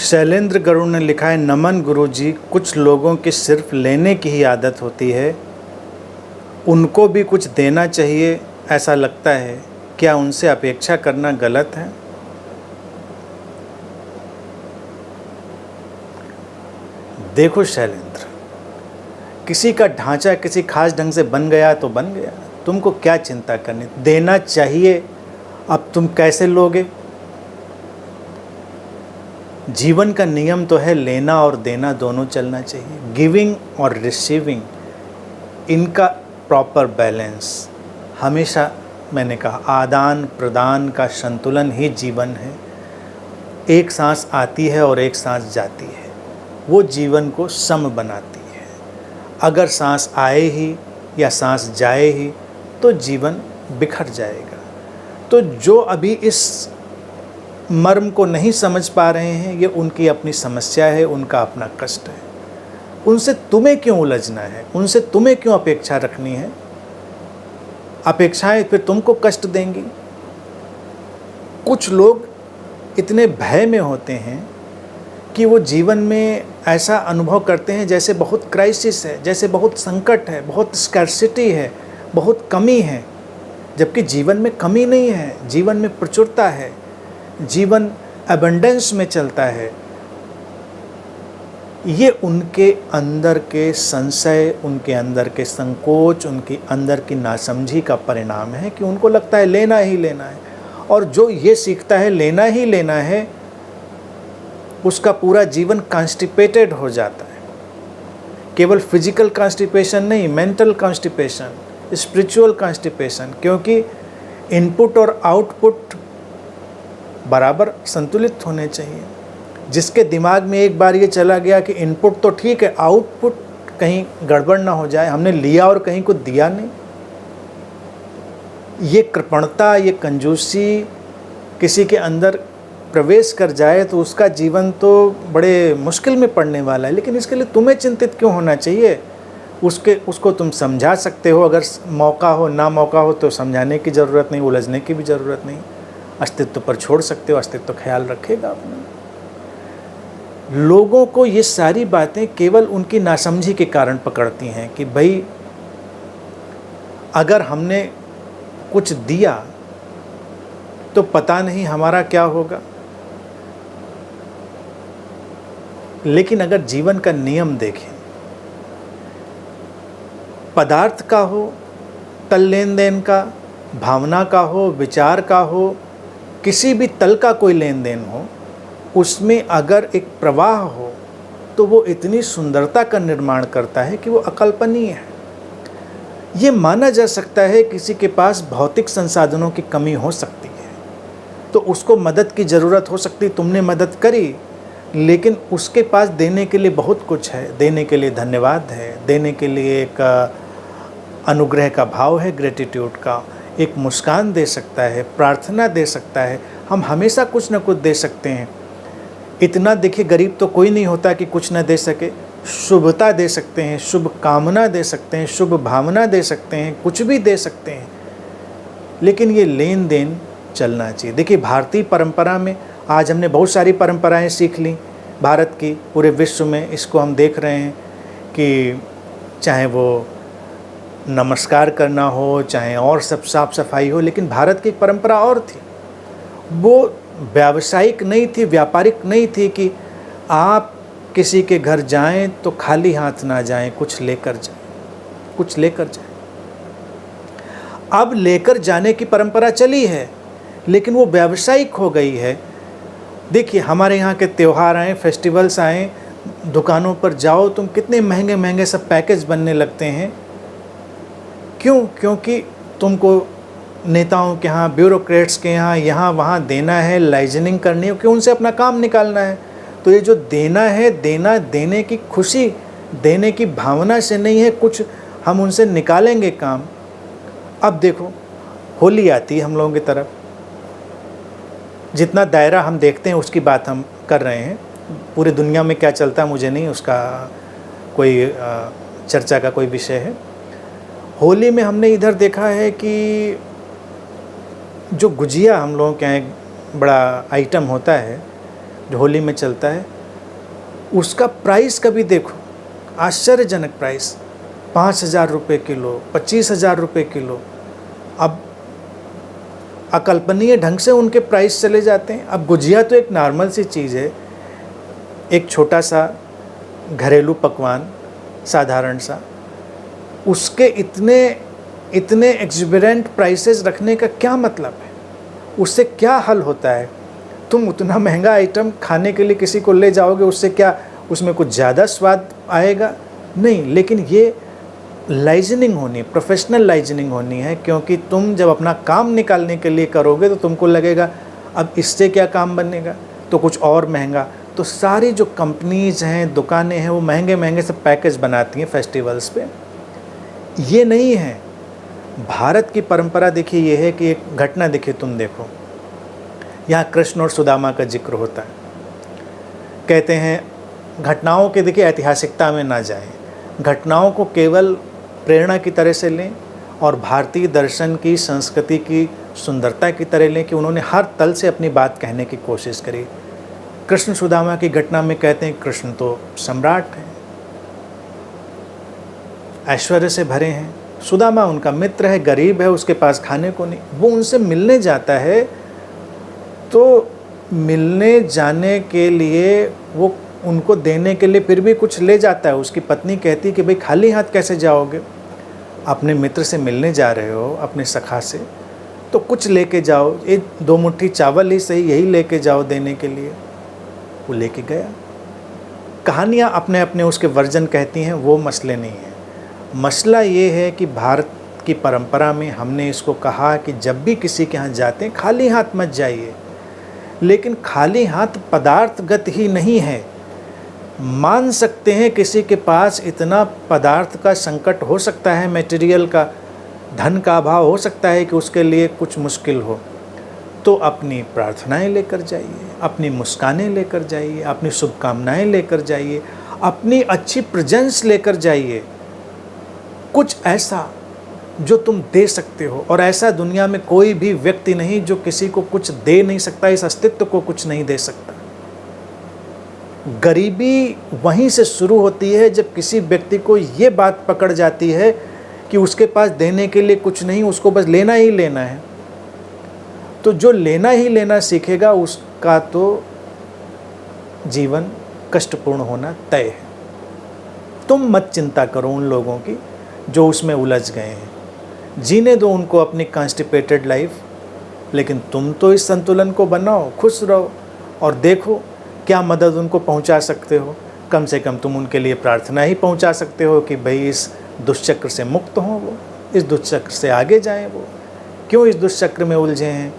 शैलेंद्र गरुड़ ने लिखा है, नमन गुरुजी, कुछ लोगों की सिर्फ लेने की ही आदत होती है, उनको भी कुछ देना चाहिए ऐसा लगता है, क्या उनसे अपेक्षा करना गलत है? देखो शैलेंद्र, किसी का ढांचा किसी खास ढंग से बन गया तो बन गया, तुमको क्या चिंता करनी। देना चाहिए, अब तुम कैसे लोगे? जीवन का नियम तो है लेना और देना दोनों चलना चाहिए, गिविंग और रिसीविंग, इनका प्रॉपर बैलेंस हमेशा, मैंने कहा, आदान प्रदान का संतुलन ही जीवन है। एक सांस आती है और एक सांस जाती है, वो जीवन को सम बनाती है। अगर सांस आए ही या सांस जाए ही तो जीवन बिखर जाएगा। तो जो अभी इस मर्म को नहीं समझ पा रहे हैं, ये उनकी अपनी समस्या है, उनका अपना कष्ट है। उनसे तुम्हें क्यों उलझना है? उनसे तुम्हें क्यों अपेक्षा रखनी है? अपेक्षाएं फिर तुमको कष्ट देंगी। कुछ लोग इतने भय में होते हैं कि वो जीवन में ऐसा अनुभव करते हैं जैसे बहुत क्राइसिस है, जैसे बहुत संकट है, बहुत स्कैर्सिटी है, बहुत कमी है, जबकि जीवन में कमी नहीं है, जीवन में प्रचुरता है, जीवन अबंडेंस में चलता है। ये उनके अंदर के संशय, उनके अंदर के संकोच, उनके अंदर की नासमझी का परिणाम है कि उनको लगता है लेना ही लेना है। और जो ये सीखता है लेना ही लेना है, उसका पूरा जीवन कॉन्स्टिपेटेड हो जाता है। केवल फिजिकल कॉन्स्टिपेशन नहीं, मेंटल कॉन्स्टिपेशन, स्पिरिचुअल कॉन्स्टिपेशन, क्योंकि इनपुट और आउटपुट बराबर संतुलित होने चाहिए। जिसके दिमाग में एक बार ये चला गया कि इनपुट तो ठीक है, आउटपुट कहीं गड़बड़ ना हो जाए, हमने लिया और कहीं को दिया नहीं, ये कृपणता, ये कंजूसी किसी के अंदर प्रवेश कर जाए तो उसका जीवन तो बड़े मुश्किल में पड़ने वाला है। लेकिन इसके लिए तुम्हें चिंतित क्यों होना चाहिए? उसको तुम समझा सकते हो, अगर मौका हो, ना मौका हो तो समझाने की ज़रूरत नहीं, उलझने की भी ज़रूरत नहीं, अस्तित्व पर छोड़ सकते हो, अस्तित्व ख्याल रखेगा अपना। लोगों को ये सारी बातें केवल उनकी नासमझी के कारण पकड़ती हैं कि भाई अगर हमने कुछ दिया तो पता नहीं हमारा क्या होगा। लेकिन अगर जीवन का नियम देखें, पदार्थ का हो, तल लेन देन का, भावना का हो, विचार का हो, किसी भी तल का कोई लेन देन हो, उसमें अगर एक प्रवाह हो तो वो इतनी सुंदरता का निर्माण करता है कि वो अकल्पनीय है। ये माना जा सकता है किसी के पास भौतिक संसाधनों की कमी हो सकती है तो उसको मदद की ज़रूरत हो सकती, तुमने मदद करी, लेकिन उसके पास देने के लिए बहुत कुछ है, देने के लिए धन्यवाद है, देने के लिए एक अनुग्रह का भाव है, ग्रेटिट्यूड का, एक मुस्कान दे सकता है, प्रार्थना दे सकता है। हम हमेशा कुछ न कुछ दे सकते हैं। इतना देखिए, गरीब तो कोई नहीं होता कि कुछ न दे सके। शुभता दे सकते हैं, शुभ कामना दे सकते हैं, शुभ भावना दे सकते हैं, कुछ भी दे सकते हैं। लेकिन ये लेन देन चलना चाहिए। देखिए, भारतीय परंपरा में आज हमने बहुत सारी परंपराएं सीख ली भारत की, पूरे विश्व में इसको हम देख रहे हैं कि चाहे वो नमस्कार करना हो, चाहे और सब साफ सफाई हो, लेकिन भारत की एक परंपरा और थी। वो व्यावसायिक नहीं थी, व्यापारिक नहीं थी कि आप किसी के घर जाएं तो खाली हाथ ना जाएं, कुछ लेकर जाएं, कुछ लेकर जाएं। अब लेकर जाने की परंपरा चली है, लेकिन वो व्यावसायिक हो गई है। देखिए, हमारे यहाँ के त्यौहार आए, फेस्टिवल्स आए, दुकानों पर जाओ तुम, कितने महंगे महंगे सब पैकेज बनने लगते हैं। क्यों? क्योंकि तुमको नेताओं के यहाँ, ब्यूरोक्रेट्स के यहाँ, यहाँ वहाँ देना है, लाइजनिंग करनी है, क्यों? उनसे अपना काम निकालना है। तो ये जो देना है, देने की खुशी, देने की भावना से नहीं है, कुछ हम उनसे निकालेंगे काम। अब देखो, होली आती है हम लोगों की तरफ, जितना दायरा हम देखते हैं उसकी बात हम कर रहे हैं। पूरी दुनिया में क्या चलता है मुझे नहीं उसका कोई चर्चा का कोई विषय है। होली में हमने इधर देखा है कि जो गुजिया हम लोगों के यहाँ एक बड़ा आइटम होता है जो होली में चलता है, उसका प्राइस कभी देखो, आश्चर्यजनक प्राइस, 5,000 रुपये किलो, 25,000 रुपये किलो। अब अकल्पनीय ढंग से उनके प्राइस चले जाते हैं। अब गुजिया तो एक नॉर्मल सी चीज़ है, एक छोटा सा घरेलू पकवान साधारण सा, उसके इतने इतने एक्सुबरेंट प्राइसेस रखने का क्या मतलब है? उससे क्या हल होता है? तुम उतना महंगा आइटम खाने के लिए किसी को ले जाओगे, उससे क्या उसमें कुछ ज़्यादा स्वाद आएगा? नहीं। लेकिन ये लाइजनिंग होनी, प्रोफेशनल लाइजनिंग होनी है, क्योंकि तुम जब अपना काम निकालने के लिए करोगे तो तुमको लगेगा अब इससे क्या काम बनेगा, तो कुछ और महंगा। तो सारी जो कंपनीज हैं, दुकानें हैं, वो महंगे महंगे से पैकेज बनाती हैं फेस्टिवल्स पे। ये नहीं है। भारत की परंपरा देखिए ये है कि एक घटना देखिए, तुम देखो, यहाँ कृष्ण और सुदामा का जिक्र होता है। कहते हैं घटनाओं के देखिए ऐतिहासिकता में ना जाएं, घटनाओं को केवल प्रेरणा की तरह से लें और भारतीय दर्शन की, संस्कृति की सुंदरता की तरह लें कि उन्होंने हर तल से अपनी बात कहने की कोशिश करी। कृष्ण सुदामा की घटना में कहते हैं कृष्ण तो सम्राट हैं, ऐश्वर्य से भरे हैं, सुदामा उनका मित्र है, गरीब है, उसके पास खाने को नहीं। वो उनसे मिलने जाता है, तो मिलने जाने के लिए वो उनको देने के लिए फिर भी कुछ ले जाता है। उसकी पत्नी कहती है कि भाई खाली हाथ कैसे जाओगे, अपने मित्र से मिलने जा रहे हो, अपने सखा से, तो कुछ लेके जाओ, एक 2 मुट्ठी चावल ही सही, यही लेके जाओ देने के लिए। वो लेके गया। कहानियाँ अपने अपने उसके वर्जन कहती हैं, वो मसले नहीं हैं। मसला ये है कि भारत की परंपरा में हमने इसको कहा कि जब भी किसी के यहाँ जाते हैं खाली हाथ मत जाइए। लेकिन खाली हाथ पदार्थगत ही नहीं है। मान सकते हैं किसी के पास इतना पदार्थ का संकट हो सकता है, मटेरियल का, धन का अभाव हो सकता है कि उसके लिए कुछ मुश्किल हो, तो अपनी प्रार्थनाएं लेकर जाइए, अपनी मुस्कानें लेकर जाइए, अपनी शुभकामनाएं लेकर जाइए, अपनी अच्छी प्रेजेंस लेकर जाइए। कुछ ऐसा जो तुम दे सकते हो, और ऐसा दुनिया में कोई भी व्यक्ति नहीं जो किसी को कुछ दे नहीं सकता, इस अस्तित्व को कुछ नहीं दे सकता। गरीबी वहीं से शुरू होती है जब किसी व्यक्ति को ये बात पकड़ जाती है कि उसके पास देने के लिए कुछ नहीं, उसको बस लेना ही लेना है। तो जो लेना ही लेना सीखेगा उसका तो जीवन कष्टपूर्ण होना तय है। तुम मत चिंता करो उन लोगों की जो उसमें उलझ गए हैं, जीने दो उनको अपनी कॉन्स्टिपेटेड लाइफ, लेकिन तुम तो इस संतुलन को बनाओ, खुश रहो और देखो क्या मदद उनको पहुंचा सकते हो। कम से कम तुम उनके लिए प्रार्थना ही पहुंचा सकते हो कि भाई इस दुष्चक्र से मुक्त हों, वो इस दुष्चक्र से आगे जाएं। वो क्यों इस दुष्चक्र में उलझे हैं,